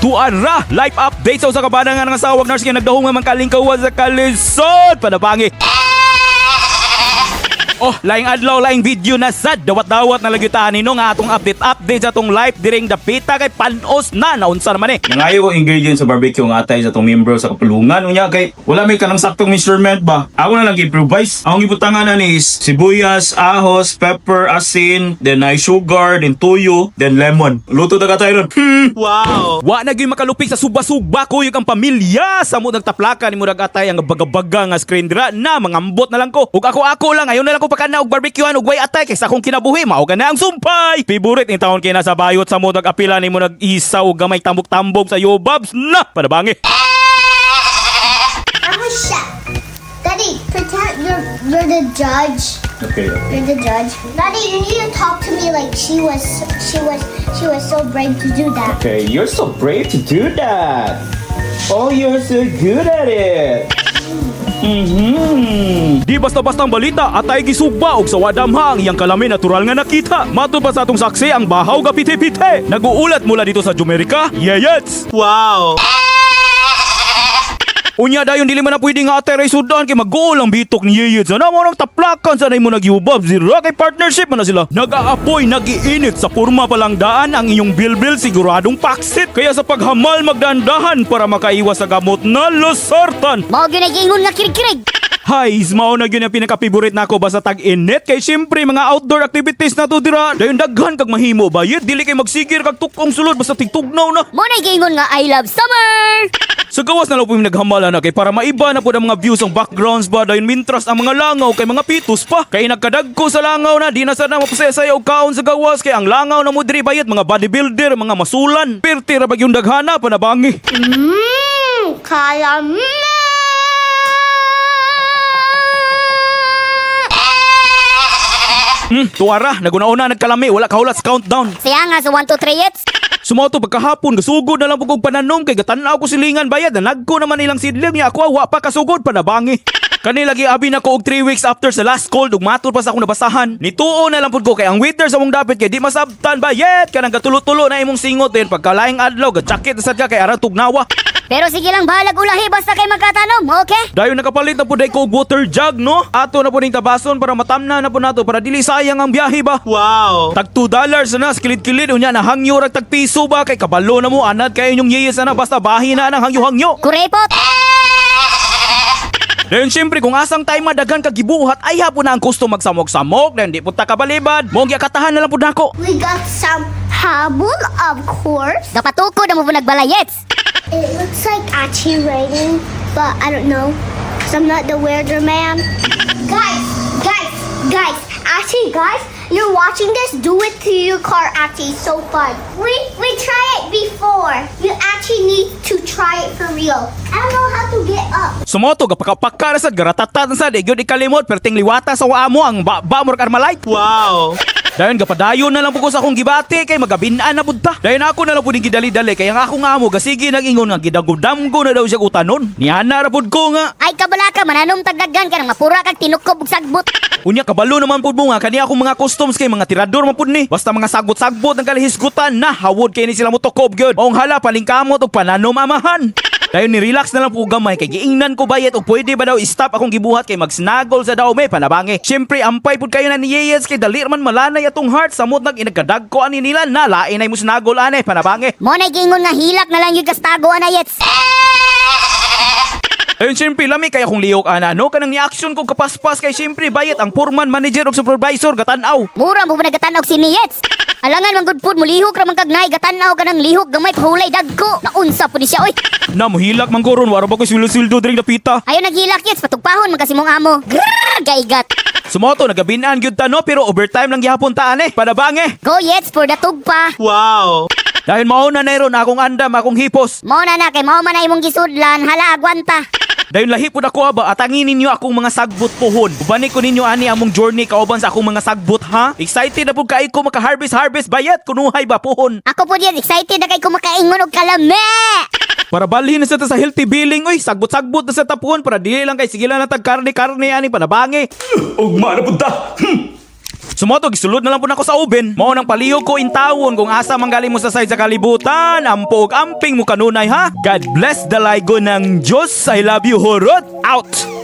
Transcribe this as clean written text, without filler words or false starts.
Tuara, live update sa usa ka bana nga nangasawag nurse kay nagdahong man kalingkawan sa kalisod. Panabangi. Oh, laing adlaw, laing video na sad. Dawat-dawat na lagyutahan nino nga atong update sa atong live diring dapita kay panos na naunsa naman eh. Nangayo ko ingredient sa barbecue nga atay sa atong membro sa kapulungan. Unya kay wala may kanang saktong measurement ba. Ako na lang improvise. Ang ibutangan na ni is sibuyas, ahos, pepper, asin, then ay sugar, then tuyo, then lemon. Luto na ka tayo ron. Wow! Wa na gyud makalupig sa suba-suba ko yung pamilya. Sa mo nagtaplakan ni mo nagatay ang baga-baga nga screen dira na mangambot na lang ko. Ug ako lang ayon na lang ko pakana og barbecuean og way atay kaysa akong kinabuhi mao na ang sumpay. Favorite ni taon kay nasa bayot sa mo nag-apila ni mo nag-isa og gamay tambok-tambok sa yobabs na panabangi. I'm a chef. Daddy, pretend you're the judge. Okay. You're the judge. Daddy, you need to talk to me like she was so brave to do that. Okay, you're so brave to do that. Oh, you're so good at it. Di basta-bastang balita atay gisugba og sa wadamha ang iyang kalami natural nga nakita. Matud pa sa atong saksi ang bahaw ga pite-pite. Naguulat mula dito sa Jumerica. Yeyets! Wow! Unya dayon dili man na pwede nga atay sudan kay mag-goal ang bitok ni Yeyets. Ano mo nang taplakan sa mo nagyubab zero kay partnership man na sila. Nag-aapoy, nagiinit sa porma palang daan ang iyong bilbil siguradong paksit. Kaya sa paghamal magdandahan para makaiwas sa gamot na losartan. Mao gyud gingon nga kirig-kirig. Hay, mao na yun ang pinaka-favorite nako basta tag-init kay syempre mga outdoor activities na to dira. Dayon daghan kag mahimo bayad dili kay magsigir kag tukong sulod basta tigtugnaw na. Mao na gingon nga I love summer. Sa gawas na lang po yung naghamala na kay para maiba na po ang mga views ang backgrounds ba dayon mintras ang mga langaw kay mga pitos pa. Kay nagkadagko sa langaw na di na sana mapasaya og kaon sa gawas kay ang langaw na mo diri bayad mga bodybuilder, mga masulan. Perti ra bag yung daghana panabangi. Calamari. Tuara, naguna-una nagkalami, wala kahulat sa countdown. Siya nga sa 1 2 3 hits. Sumoto pagkahapon, gasugod na lang po kong pananum kay gatanaw ko silingan bayad na nagko naman ilang sidling niya ako wa pa kasugod panabangi. Kanilagi abi na ko og 3 weeks after sa last cold ug matur pa sa akong nabasahan. Nituo na lang pud ko kay ang waiter sa mong dapit kay di masabtan bayad kanang gatulo-tulo na imong singot din pagkalaing adlaw gajakit sad ka kay aran tugnawa. Pero sige lang bahalag ulahi basta kay magkatanom, okay? Dayon nakapalit na po day ko og water jug no. Ato na po ning tabason para matamna na po nato para dili sayang ang biyahe ba. Wow. Tag $2 na kilid-kilid unya na hangyo rag tag piso ba kay kabalo na mo anad kay inyong yeyes na basta bahin na ang hangyo-hangyo. Kurepot. Then syempre kung asang time madagan kagibuhat ay hapon na ang gusto magsamok-samok then di punta kabalibad. Mo gyakatahan na lang pud nako. We got some Hamal, of course. Gapatukod na mo po nagbalayets. It looks like Achi writing, but I don't know. Because I'm not the weirder man. Guys, Achi, you're watching this. Do it to your car, Achi. It's so fun. We tried it before. You actually need to try it for real. I don't know how to get up. Sumoto gapakapaka na sad garatata na sad gyud ikalimot perting liwata sa waa mo ang ba murag armalite. Wow. Dayon gapadayon na lang po ko sa akong gibati kay magabinaan na pud ta. Dayon ako na lang pud gidali-dali kay ang ako nga amo gasige nag-ingon nga gidagudamgo na daw siya utanon. Niana ra pud ko nga. Ay kabalaka mananom tagdagan ka nang mapura kag tinukob og sagbot. Unya kabalo naman pud mo nga kani akong mga customs kay mga tirador man pud ni. Basta mga sagbot-sagbot ang kalihisgutan na hawod kay ni sila mo tukob gyud. Ong hala palingkamot og pananum amahan. Dayon ni relax na lang po gamay kay giingnan ko bayat og pwede ba daw i-stop akong gibuhat kay magsnagol sa daw may panabangi. Syempre ampay pud kayo na ni Yeyes kay dali man malanay atong heart samot nag inagkadagko ani nila na lain ay mo snagol ane panabangi. Mo na gingon nga hilak na lang yung kastago anayets. Ayun syempre lami kay akong lihok ana no kanang ni-action ko kapaspas kay syempre bayat ang foreman, manager ug supervisor gatanaw. Mura mo ba nagatanog si Niyets? Alangan man good food mo lihok ra man kag nay gatanaw ka ng lihok gamay hulay dagko. Naunsa po ni siya oy. Na mohilak man koron wala ba ko sildo dring dapita. Ayo naghilak Yets patugpahon man kasi mong amo. Grrr, gaigat. Sumoto nagabinaan gyud ta no pero overtime lang gihapon ta ane panabangi. Go Yets for the tugpa. Wow. Dahil mao na nayron akong andam akong hipos. Mo na kay mao man na imong gisudlan hala agwanta. Dahil lahi po na ko ba atangin ninyo akong mga sagbot pohon. Ubani ko ninyo ani among journey kauban sa akong mga sagbot ha. Excited na po kay ko maka-harvest bayat kunuhay ba pohon. Ako po diyan excited na kay kumakaingon og kalame. Para balhin na sa ta sa healthy billing oy sagbot-sagbot na sa tapuhon para dili lang kay sige lang natag karne ani panabangi. Ugma na punta. Sumoto gisulod na lang po nako sa oven. Mao nang palihog ko in tawon kung asa manggaling mo sa side sa kalibutan. Ampo og amping mo kanunay ha. God bless the Ligo ng Diyos. I love you, Horot. Out!